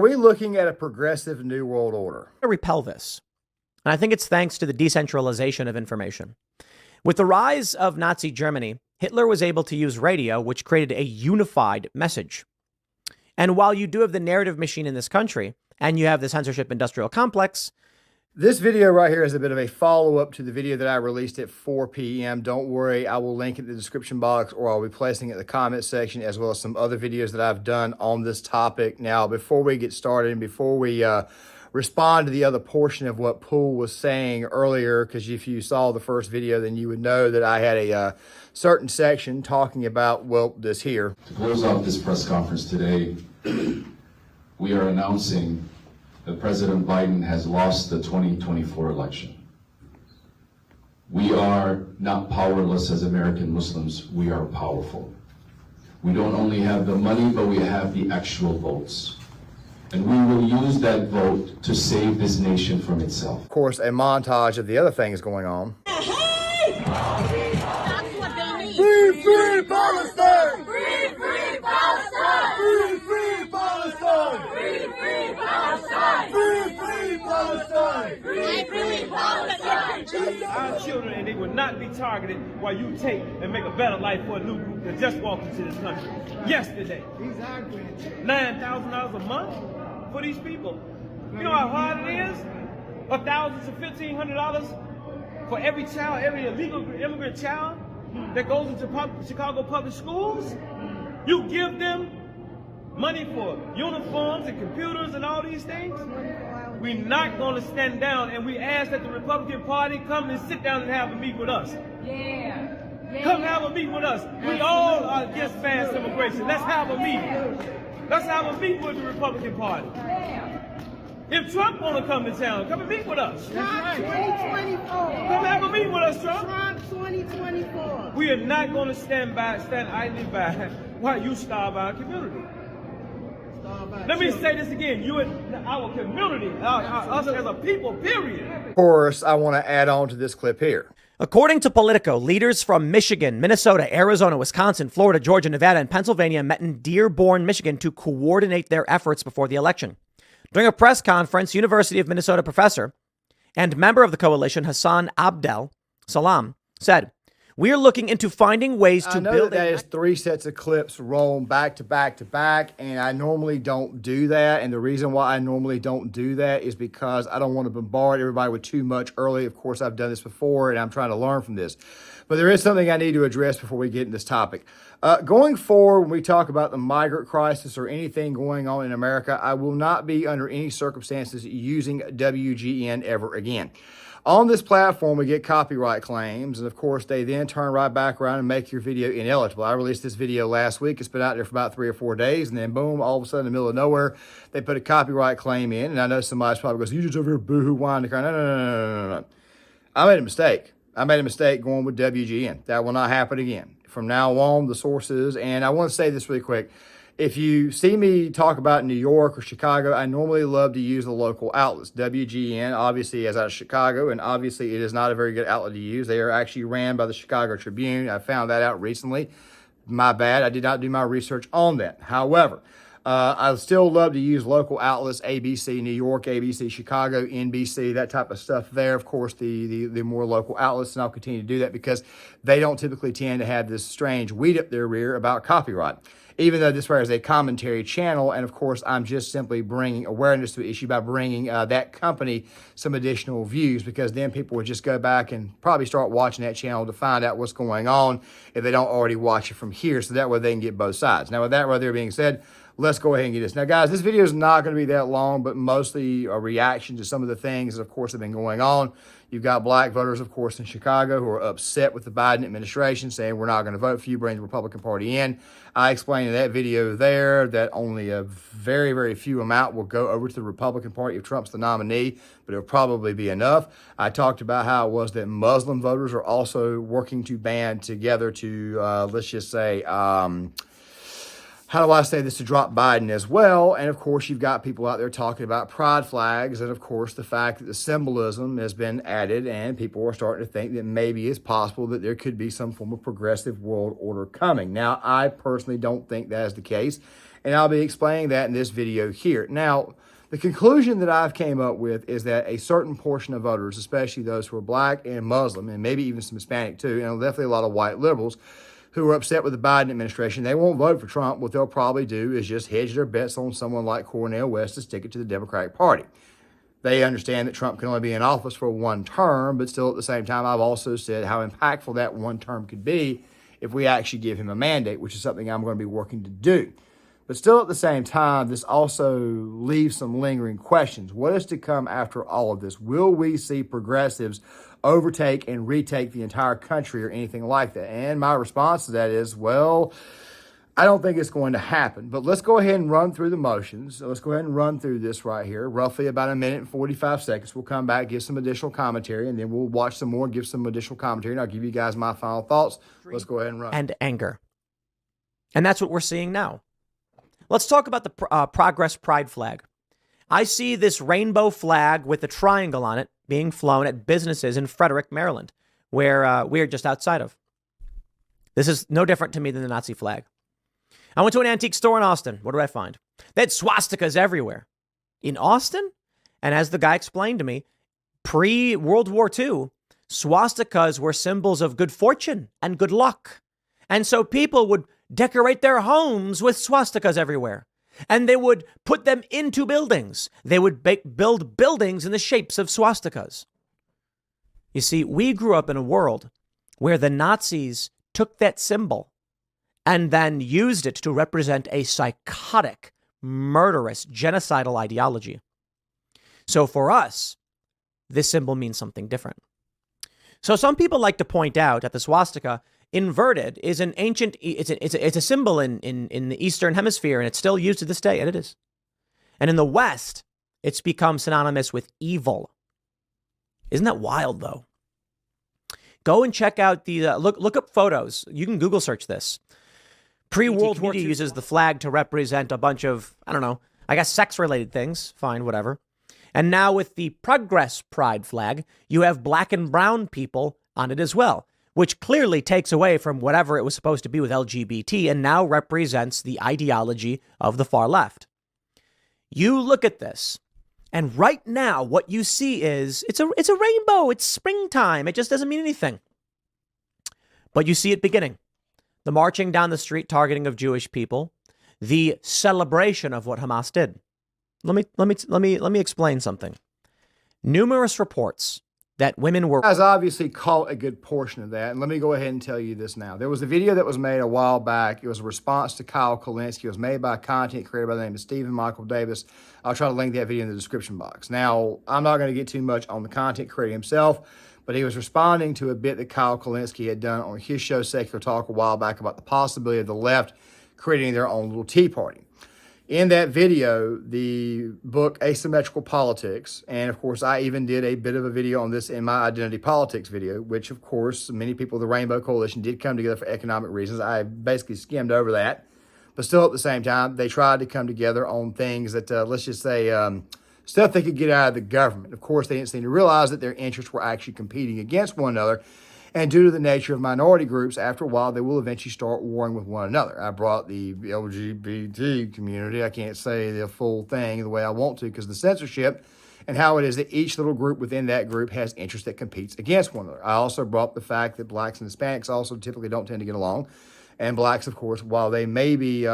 we looking at a progressive New World Order? To repel this. And I think it's thanks to the decentralization of information. With the rise of Nazi Germany, Hitler was able to use radio, which created a unified message. And while you do have the narrative machine in this country, and you have the censorship industrial complex. This video right here is a bit of a follow-up to the video that I released at 4 p.m. Don't worry, I will link it in the description box, or I'll be placing it in the comment section, as well as some other videos that I've done on this topic. Now, before we get started and before we respond to the other portion of what Poole was saying earlier, because if you saw the first video, then you would know that I had a certain section talking about, well, this here. To close off this press conference today, we are announcing that President Biden has lost the 2024 election. We are not powerless as American Muslims, we are powerful. We don't only have the money, but we have the actual votes. And we will use that vote to save this nation from itself. Of course, a montage of the other things going on. That's what they need. Free, free Palestine! Free, free Palestine! Free, free Palestine! Free, free Palestine! Free, free Palestine! Free, free Palestine! Our children, and they will not be targeted while you take and make a better life for a new group that just walked into this country yesterday. $9,000 a month for these people. You know how hard it is? $1,000 to $1,500 for every child, every illegal immigrant child that goes into Chicago public schools. You give them money for uniforms and computers and all these things. We're not going to stand down, and we ask that the Republican Party come and sit down and have a meeting with us. Come have a meeting with us. We all are against mass immigration. Let's have a meeting. Let's have a meeting with the Republican Party. If Trump want to come to town, come and meet with us. Trump 2024. Come have a meeting with us, Trump. Trump 2024. We are not going to stand idly by while you starve our community. Let me say this again. You and our community, us as a people, period. Of course, I want to add on to this clip here. According to Politico, leaders from Michigan, Minnesota, Arizona, Wisconsin, Florida, Georgia, Nevada, and Pennsylvania met in Dearborn, Michigan to coordinate their efforts before the election. During a press conference, University of Minnesota professor and member of the coalition, Hassan Abdel Salam, said, "We are looking into finding ways to build." That is 3 sets of clips rolling back to back to back, and I normally don't do that. And the reason why I normally don't do that is because I don't want to bombard everybody with too much early. Of course, I've done this before, and I'm trying to learn from this. But there is something I need to address before we get into this topic. Going forward, when we talk about the migrant crisis or anything going on in America, I will not be under any circumstances using WGN ever again. On this platform, we get copyright claims, and of course, they then turn right back around and make your video ineligible. I released this video last week. It's been out there for about 3 or 4 days, and then boom, all of a sudden, in the middle of nowhere, they put a copyright claim in, and I know somebody's probably goes, "You just over here boohoo whining." No. I made a mistake. I made a mistake going with WGN. That will not happen again. From now on, the sources, and I want to say this really quick. If you see me talk about New York or Chicago, I normally love to use the local outlets. WGN obviously is out of Chicago, and obviously it is not a very good outlet to use. They are actually ran by the Chicago Tribune. I found that out recently. My bad. I did not do my research on that. However, I still love to use local outlets, ABC New York, ABC Chicago, NBC, that type of stuff there. Of course, the more local outlets, and I'll continue to do that because they don't typically tend to have this strange weed up their rear about copyright. Even though this right is a commentary channel, and of course, I'm just simply bringing awareness to the issue by bringing that company some additional views, because then people would just go back and probably start watching that channel to find out what's going on if they don't already watch it from here, so that way they can get both sides. Now, with that right there being said, let's go ahead and get this. Now, guys, this video is not going to be that long, but mostly a reaction to some of the things that, of course, have been going on. You've got black voters, of course, in Chicago who are upset with the Biden administration, saying we're not going to vote for you, bring the Republican Party in. I explained in that video there that only a very, very few amount will go over to the Republican Party if Trump's the nominee, but it'll probably be enough. I talked about how it was that Muslim voters are also working to band together to, let's just say, how do I say this, to drop Biden as well. And of course, you've got people out there talking about pride flags. And of course, the fact that the symbolism has been added, and people are starting to think that maybe it's possible that there could be some form of progressive world order coming. Now, I personally don't think that is the case. And I'll be explaining that in this video here. Now, the conclusion that I've came up with is that a certain portion of voters, especially those who are black and Muslim, and maybe even some Hispanic too, and definitely a lot of white liberals, who are upset with the Biden administration, they won't vote for Trump. What they'll probably do is just hedge their bets on someone like Cornel West to stick it to the Democratic Party. They understand that Trump can only be in office for one term, but still at the same time, I've also said how impactful that one term could be if we actually give him a mandate, which is something I'm going to be working to do. But still at the same time, this also leaves some lingering questions. What is to come after all of this? Will we see progressives overtake and retake the entire country or anything like that? And my response to that is, well, I don't think it's going to happen. But let's go ahead and run through the motions. So let's go ahead and run through this right here, roughly about 1 minute and 45 seconds. We'll come back, give some additional commentary, and then we'll watch some more, give some additional commentary, and I'll give you guys my final thoughts. Let's go ahead and run. And anger. And that's what we're seeing now. Let's talk about the Progress Pride flag. I see this rainbow flag with a triangle on it being flown at businesses in Frederick, Maryland, where we're just outside of. This is no different to me than the Nazi flag. I went to an antique store in Austin. What did I find? They had swastikas everywhere. In Austin? And as the guy explained to me, pre-World War II, swastikas were symbols of good fortune and good luck. And so people would decorate their homes with swastikas everywhere. And they would put them into buildings. They would build buildings in the shapes of swastikas. You see, we grew up in a world where the Nazis took that symbol and then used it to represent a psychotic, murderous, genocidal ideology. So for us, this symbol means something different. So some people like to point out that the swastika inverted is an ancient, it's a symbol in the Eastern Hemisphere, and it's still used to this day, and it is. And in the West, it's become synonymous with evil. Isn't that wild, though? Go and check out the, look up photos. You can Google search this. Pre-World War II uses the flag to represent a bunch of, I don't know, I guess sex-related things. Fine, whatever. And now with the Progress Pride flag, you have black and brown people on it as well, which clearly takes away from whatever it was supposed to be with LGBT and now represents the ideology of the far left. You look at this, and right now what you see is it's a rainbow. It's springtime. It just doesn't mean anything. But you see it beginning. The marching down the street, targeting of Jewish people, the celebration of what Hamas did. Let me explain something. Numerous reports that women were... Guys obviously caught a good portion of that. And let me go ahead and tell you this now. There was a video that was made a while back. It was a response to Kyle Kulinski. It was made by a content creator by the name of Stephen Michael Davis. I'll try to link that video in the description box. Now, I'm not going to get too much on the content creator himself, but he was responding to a bit that Kyle Kulinski had done on his show Secular Talk a while back about the possibility of the left creating their own little tea party. In that video, the book Asymmetrical Politics, and of course, I even did a bit of a video on this in my Identity Politics video, which of course, many people of the Rainbow Coalition did come together for economic reasons. I basically skimmed over that. But still at the same time, they tried to come together on things that, let's just say, stuff they could get out of the government. Of course, they didn't seem to realize that their interests were actually competing against one another. And due to the nature of minority groups, after a while, they will eventually start warring with one another. I brought the LGBT community. I can't say the full thing the way I want to because of the censorship and how it is that each little group within that group has interest that competes against one another. I also brought the fact that blacks and Hispanics also typically don't tend to get along. And blacks, of course, while they may be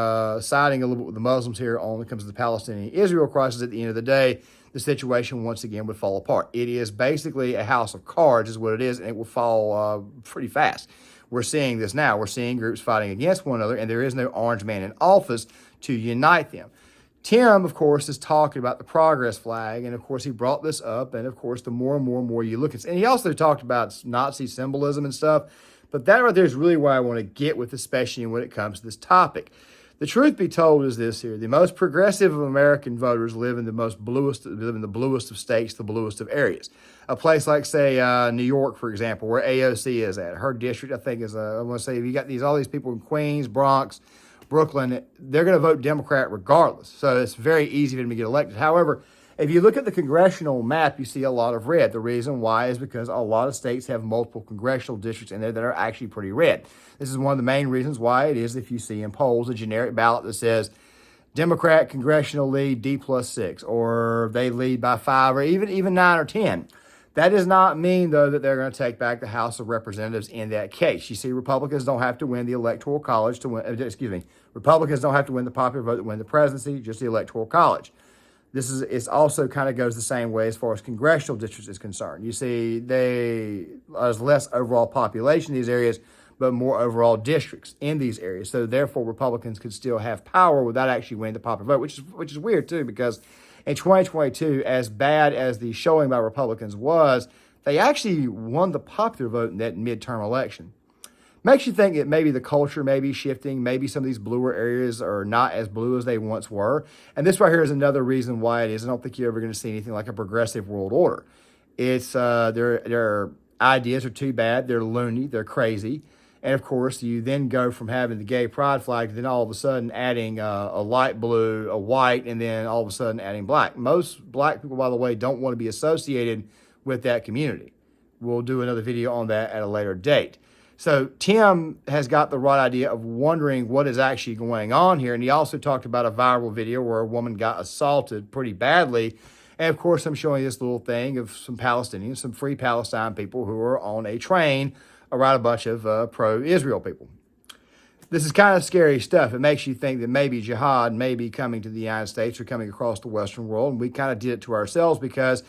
siding a little bit with the Muslims here when it comes to the Palestinian-Israel crisis, at the end of the day, the situation once again would fall apart. It is basically a house of cards is what it is, and it will fall pretty fast. We're seeing this now. We're seeing groups fighting against one another, and there is no orange man in office to unite them. Tim, of course, is talking about the progress flag, and of course, he brought this up, and of course, the more and more you look at it, and he also talked about Nazi symbolism and stuff, but that right there is really where I want to get with, especially when it comes to this topic. The truth be told is this here. The most progressive of American voters live in the bluest of states, the bluest of areas. A place like, say, New York, for example, where AOC is at. Her district, I think, is, I want to say, you got all these people in Queens, Bronx, Brooklyn, they're going to vote Democrat regardless. So it's very easy for them to get elected. However, if you look at the congressional map, you see a lot of red. The reason why is because a lot of states have multiple congressional districts in there that are actually pretty red. This is one of the main reasons why it is if you see in polls a generic ballot that says Democrat congressional lead D+6, or they lead by 5, or even 9 or 10. That does not mean, though, that they're going to take back the House of Representatives in that case. You see, Republicans don't have to win the Electoral College to win, Republicans don't have to win the popular vote to win the presidency, just the Electoral College. It's also kind of goes the same way as far as congressional districts is concerned. You see, there's less overall population in these areas, but more overall districts in these areas. So therefore, Republicans could still have power without actually winning the popular vote, which is weird too, because in 2022, as bad as the showing by Republicans was, they actually won the popular vote in that midterm election. Makes you think that maybe the culture may be shifting, maybe some of these bluer areas are not as blue as they once were. And this right here is another reason why it is. I don't think you're ever going to see anything like a progressive world order. It's their ideas are too bad, they're loony, they're crazy. And of course, you then go from having the gay pride flag to then all of a sudden adding a light blue, a white, and then all of a sudden adding black. Most black people, by the way, don't want to be associated with that community. We'll do another video on that at a later date. So Tim has got the right idea of wondering what is actually going on here. And he also talked about a viral video where a woman got assaulted pretty badly. And of course, I'm showing this little thing of some Palestinians, some free Palestine people who are on a train around a bunch of pro-Israel people. This is kind of scary stuff. It makes you think that maybe jihad may be coming to the United States or coming across the Western world. And we kind of did it to ourselves because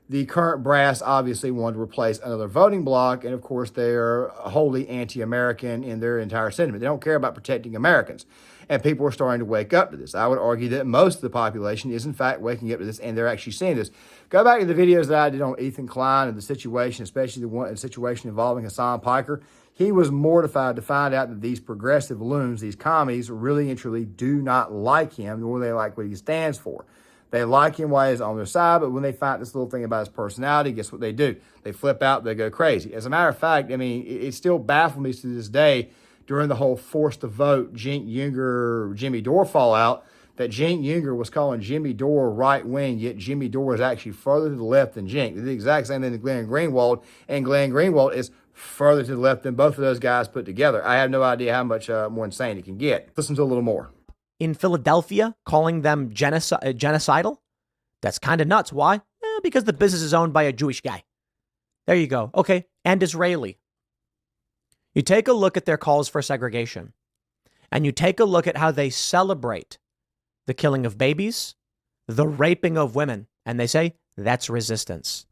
the current brass obviously wanted to replace another voting bloc. And of course, they're wholly anti-American in their entire sentiment. They don't care about protecting Americans. And people are starting to wake up to this. I would argue that most of the population is, in fact, waking up to this, and they're actually seeing this. Go back to the videos that I did on Ethan Klein and the situation, especially the situation involving Hassan Piker. He was mortified to find out that these progressive loons, these commies, really and truly do not like him, nor do they like what he stands for. They like him while he's on their side, but when they find this little thing about his personality, guess what they do? They flip out, they go crazy. As a matter of fact, I mean, it still baffles me to this day, during the whole forced to vote Cenk Uygur, Jimmy Dore fallout, that Cenk Uygur was calling Jimmy Dore right wing, yet Jimmy Dore is actually further to the left than Cenk. It's the exact same thing to Glenn Greenwald, and Glenn Greenwald is further to the left than both of those guys put together. I have no idea how much more insane it can get. Listen to a little more. In Philadelphia, calling them genocidal? That's kind of nuts. Why? Because the business is owned by a Jewish guy. There you go. Okay. And Israeli. You take a look at their calls for segregation, and you take a look at how they celebrate the killing of babies, the raping of women, and they say that's resistance.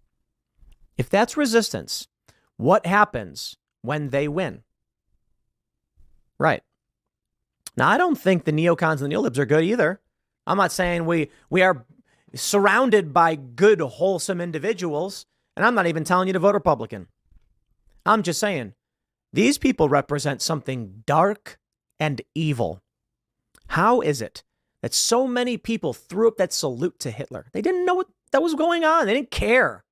If that's resistance, what happens when they win? Right. Now, I don't think the neocons and the neolibs are good either. I'm not saying we are surrounded by good, wholesome individuals, and I'm not even telling you to vote Republican. I'm just saying these people represent something dark and evil. How is it that so many people threw up that salute to Hitler? They didn't know what that was going on. They didn't care.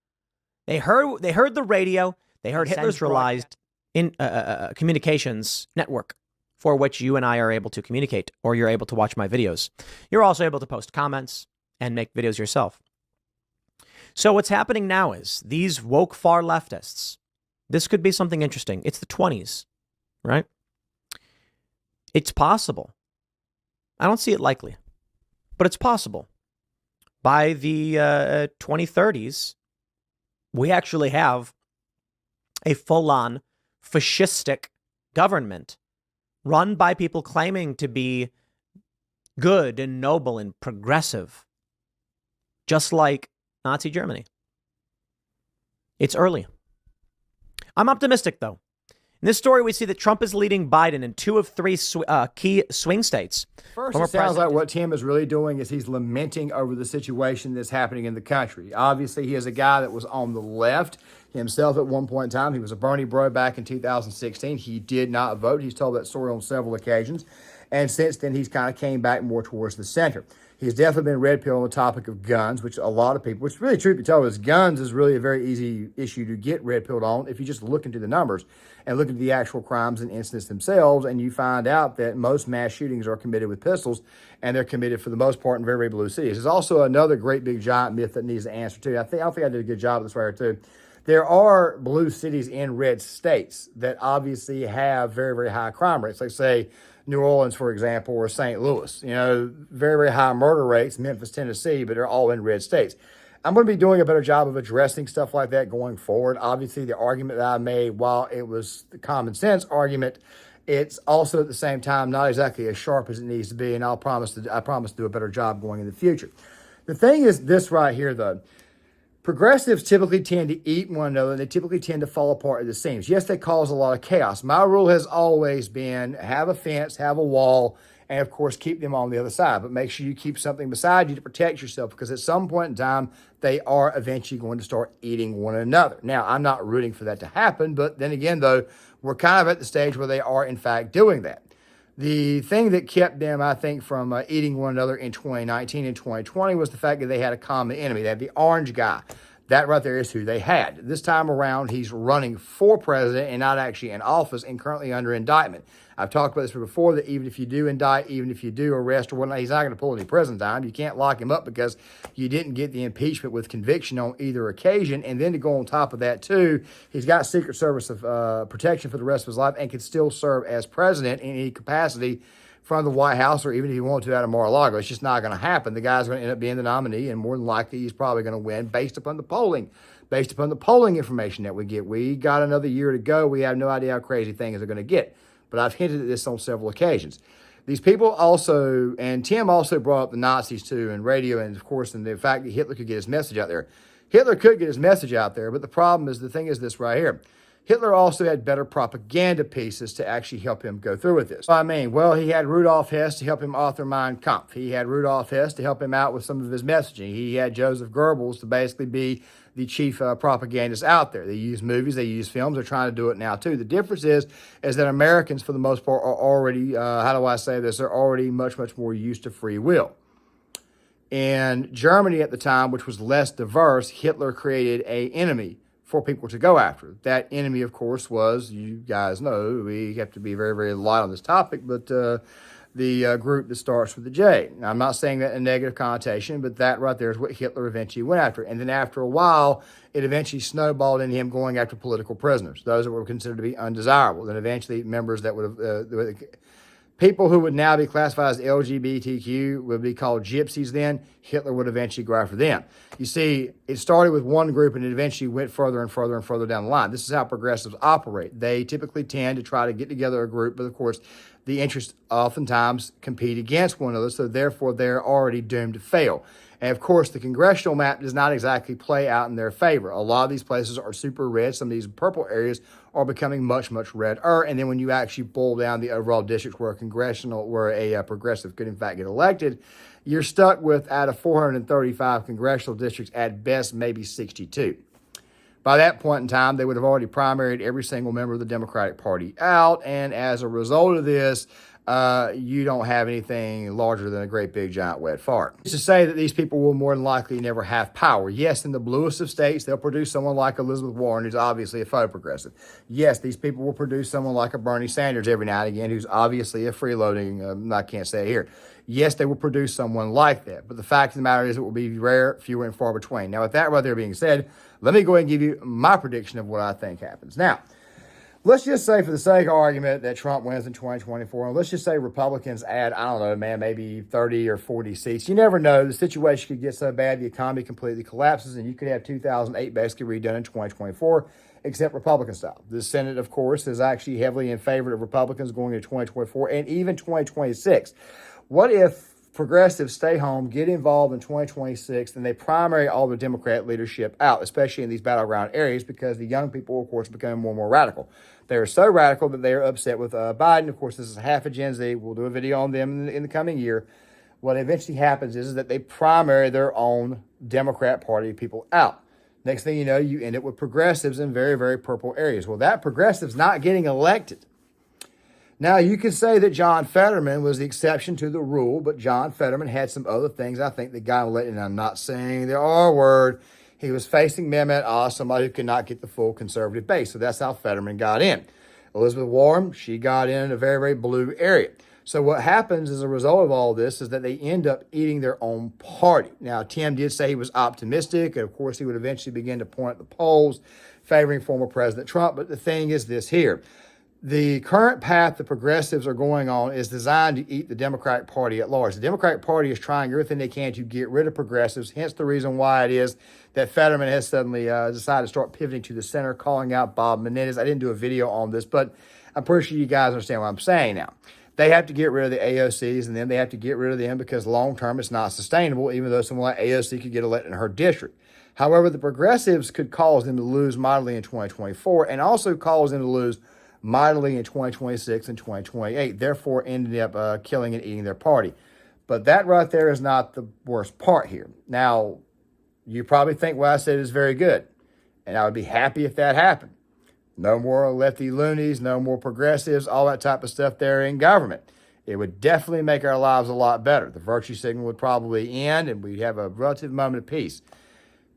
They heard the radio. They heard Hitler's centralized communications network for which you and I are able to communicate, or you're able to watch my videos. You're also able to post comments and make videos yourself. So what's happening now is these woke far leftists, this could be something interesting. It's the 20s, right? It's possible. I don't see it likely, but it's possible. By the 2030s, we actually have a full-on fascistic government run by people claiming to be good and noble and progressive, just like Nazi Germany. It's early. I'm optimistic, though. In this story, we see that Trump is leading Biden in 2 of 3 key swing states. First, it sounds like what Tim is really doing is he's lamenting over the situation that's happening in the country. Obviously, he is a guy that was on the left himself at one point in time. He was a Bernie bro back in 2016. He did not vote. He's told that story on several occasions. And since then, he's kind of came back more towards the center. He's definitely been red pill on the topic of guns, which a lot of people, which really, truth be told, is guns is really a very easy issue to get red pilled on if you just look into the numbers and look into the actual crimes and incidents themselves, and you find out that most mass shootings are committed with pistols, and they're committed for the most part in very, very blue cities. There's also another great big giant myth that needs an answer too. I don't think I did a good job of this right here too. There are blue cities in red states that obviously have very, very high crime rates. Like say New Orleans, for example, or St. Louis. You know, very, very high murder rates, Memphis, Tennessee, but they're all in red states. I'm going to be doing a better job of addressing stuff like that going forward. Obviously, the argument that I made, while it was the common sense argument, it's also at the same time not exactly as sharp as it needs to be, and I promise to do a better job going in the future. The thing is this right here, though. Progressives typically tend to eat one another, and they typically tend to fall apart at the seams. Yes, they cause a lot of chaos. My rule has always been have a fence, have a wall, and of course keep them on the other side. But make sure you keep something beside you to protect yourself, because at some point in time, they are eventually going to start eating one another. Now, I'm not rooting for that to happen, but then again, though, we're kind of at the stage where they are in fact doing that. The thing that kept them, I think, from eating one another in 2019 and 2020 was the fact that they had a common enemy. They had the orange guy. That right there is who they had. This time around, he's running for president and not actually in office and currently under indictment. I've talked about this before, that even if you do indict, even if you do arrest or whatnot, he's not going to pull any prison time. You can't lock him up because you didn't get the impeachment with conviction on either occasion. And then to go on top of that, too, he's got Secret Service of protection for the rest of his life and can still serve as president in any capacity from the White House, or even if you want to out of Mar-a-Lago. It's just not going to happen. The guy's going to end up being the nominee, and more than likely he's probably going to win based upon the polling information that we get. We got another year to go. We have no idea how crazy things are going to get. But I've hinted at this on several occasions. These people also, and Tim also brought up the Nazis too, and radio, and of course, and the fact that Hitler could get his message out there. Hitler could get his message out there, but the problem is, the thing is this right here. Hitler also had better propaganda pieces to actually help him go through with this. I mean, well, he had Rudolf Hess to help him author Mein Kampf. He had Rudolf Hess to help him out with some of his messaging. He had Joseph Goebbels to basically be the chief propagandist out there. They use movies, they use films, they're trying to do it now too. The difference is that Americans, for the most part, are already, how do I say this, they're already much, much more used to free will. In Germany at the time, which was less diverse, Hitler created an enemy for people to go after. That enemy, of course, was, you guys know, we have to be very, very light on this topic, but the group that starts with the J. Now, I'm not saying that in a negative connotation, but that right there is what Hitler eventually went after. And then after a while, it eventually snowballed into him going after political prisoners, those that were considered to be undesirable. Then eventually members that would have, people who would now be classified as LGBTQ would be called gypsies then. Hitler would eventually go after them. You see, it started with one group and it eventually went further and further and further down the line. This is how progressives operate. They typically tend to try to get together a group, but of course, the interests oftentimes compete against one another, so therefore they're already doomed to fail. And of course, the congressional map does not exactly play out in their favor. A lot of these places are super red. Some of these purple areas are becoming much, much redder. And then when you actually boil down the overall districts where a progressive could in fact get elected, you're stuck with, out of 435 congressional districts, at best maybe 62. By that point in time, they would have already primaried every single member of the Democratic Party out. And as a result of this, you don't have anything larger than a great big giant wet fart. It's to say that these people will more than likely never have power. Yes, in the bluest of states, they'll produce someone like Elizabeth Warren, who's obviously a faux progressive. Yes, these people will produce someone like a Bernie Sanders every now and again, who's obviously a freeloading, I can't say it here. Yes, they will produce someone like that. But the fact of the matter is it will be rare, fewer and far between. Now, with that right there being said, let me go ahead and give you my prediction of what I think happens. Now, let's just say, for the sake of argument, that Trump wins in 2024, and let's just say Republicans add, I don't know, man, maybe 30 or 40 seats. You never know. The situation could get so bad, the economy completely collapses, and you could have 2008 basically redone in 2024, except Republican style. The Senate, of course, is actually heavily in favor of Republicans going into 2024 and even 2026. What if progressives stay home, get involved in 2026, and they primary all the Democrat leadership out, especially in these battleground areas, because the young people, of course, are becoming more and more radical. They are so radical that they are upset with Biden. Of course, this is half a Gen Z. We'll do a video on them in the coming year. What eventually happens is that they primary their own Democrat Party people out. Next thing you know, you end up with progressives in very, very purple areas. Well, that progressive's not getting elected. Now, you can say that John Fetterman was the exception to the rule, but John Fetterman had some other things I think that got him elected, and I'm not saying the R word. He was facing Mehmet Oz, somebody who could not get the full conservative base, so that's how Fetterman got in. Elizabeth Warren, she got in a very, very blue area. So what happens as a result of all this is that they end up eating their own party. Now, Tim did say he was optimistic, and of course he would eventually begin to point at the polls favoring former President Trump, but the thing is this here. The current path the progressives are going on is designed to eat the Democratic Party at large. The Democratic Party is trying everything they can to get rid of progressives, hence the reason why it is that Fetterman has suddenly decided to start pivoting to the center, calling out Bob Menendez. I didn't do a video on this, but I'm pretty sure you guys understand what I'm saying now. They have to get rid of the AOCs, and then they have to get rid of them because long-term it's not sustainable, even though someone like AOC could get elected in her district. However, the progressives could cause them to lose mightily in 2024 and also cause them to lose mightily in 2026 and 2028, therefore ending up killing and eating their party. But that right there is not the worst part here. Now, you probably think what I said is very good, and I would be happy if that happened. No more lefty loonies, no more progressives, all that type of stuff there in government. It would definitely make our lives a lot better. The virtue signal would probably end, and we'd have a relative moment of peace.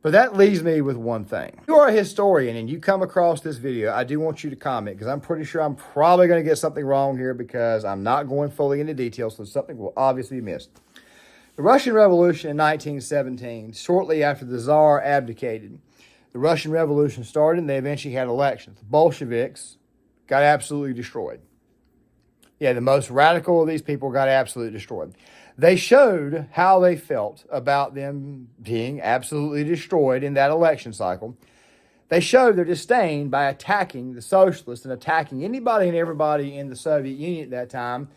But that leaves me with one thing. If you are a historian and you come across this video, I do want you to comment because I'm pretty sure I'm probably going to get something wrong here because I'm not going fully into details, so something will obviously be missed. The Russian Revolution in 1917, shortly after the Tsar abdicated, the Russian Revolution started and they eventually had elections. The Bolsheviks got absolutely destroyed. Yeah, the most radical of these people got absolutely destroyed. They showed how they felt about them being absolutely destroyed in that election cycle. They showed their disdain by attacking the socialists and attacking anybody and everybody in the Soviet Union at that time,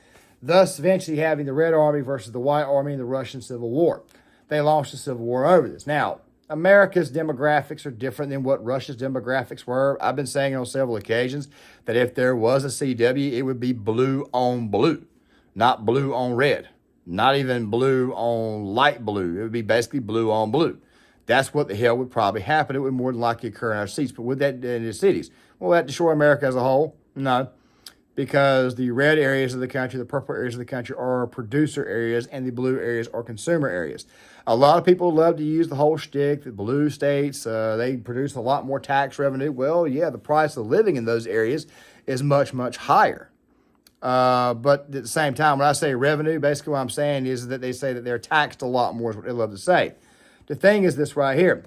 thus eventually having the Red Army versus the White Army in the Russian Civil War. They launched a civil war over this. Now, America's demographics are different than what Russia's demographics were. I've been saying on several occasions that if there was a CW, it would be blue on blue, not blue on red. Not even blue on light blue. It would be basically blue on blue. That's what the hell would probably happen. It would more than likely occur in our seats. But would that in the cities? Will that destroy America as a whole? No. Because the red areas of the country, the purple areas of the country are producer areas and the blue areas are consumer areas. A lot of people love to use the whole shtick, the blue states, they produce a lot more tax revenue. Well, yeah, the price of living in those areas is much, much higher. But at the same time, when I say revenue, basically what I'm saying is that they say that they're taxed a lot more is what they love to say. The thing is this right here.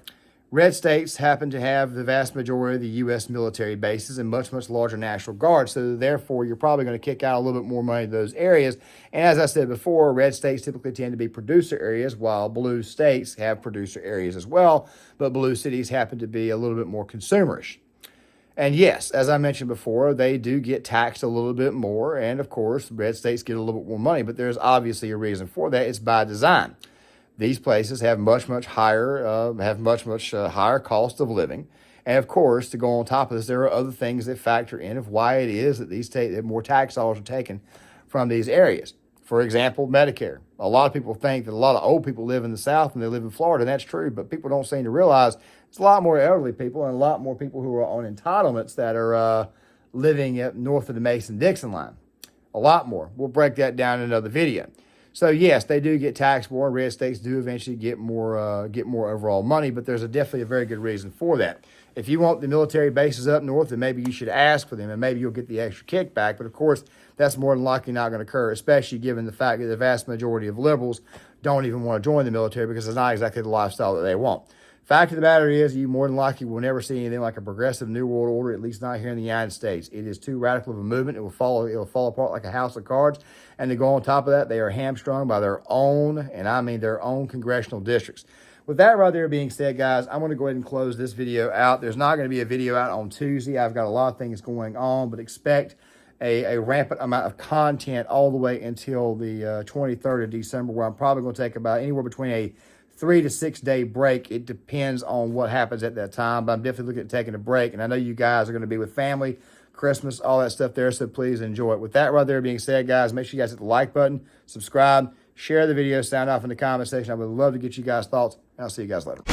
Red states happen to have the vast majority of the U.S. military bases and much, much larger National Guard. So therefore, you're probably going to kick out a little bit more money to those areas. And as I said before, red states typically tend to be producer areas, while blue states have producer areas as well. But blue cities happen to be a little bit more consumerish. And yes, as I mentioned before, they do get taxed a little bit more. And of course, red states get a little bit more money, but there's obviously a reason for that. It's by design. These places have much higher cost of living. And of course, to go on top of this, there are other things that factor in of why it is that that more tax dollars are taken from these areas. For example, Medicare. A lot of people think that a lot of old people live in the South and they live in Florida, and that's true, but people don't seem to realize it's a lot more elderly people and a lot more people who are on entitlements that are living up north of the Mason-Dixon line. A lot more. We'll break that down in another video. So yes, they do get taxed more. Red states do eventually get more overall money, but there's definitely a very good reason for that. If you want the military bases up north, then maybe you should ask for them, and maybe you'll get the extra kickback. But of course, that's more than likely not going to occur, especially given the fact that the vast majority of liberals don't even want to join the military because it's not exactly the lifestyle that they want. Fact of the matter is, you more than likely will never see anything like a progressive New World Order, at least not here in the United States. It is too radical of a movement. It will fall apart like a house of cards. And to go on top of that, they are hamstrung by their own, and I mean their own congressional districts. With that right there being said, guys, I'm going to go ahead and close this video out. There's not going to be a video out on Tuesday. I've got a lot of things going on, but expect a rampant amount of content all the way until the 23rd of December, where I'm probably going to take about anywhere between a 3 to 6 day break. It depends on what happens at that time, but I'm definitely looking at taking a break. And I know you guys are going to be with family, Christmas, all that stuff there, so please enjoy it. With that right there being said, guys, make sure you guys hit the like button, subscribe, share the video, sound off in the comment section. I would love to get you guys' thoughts, and I'll see you guys later.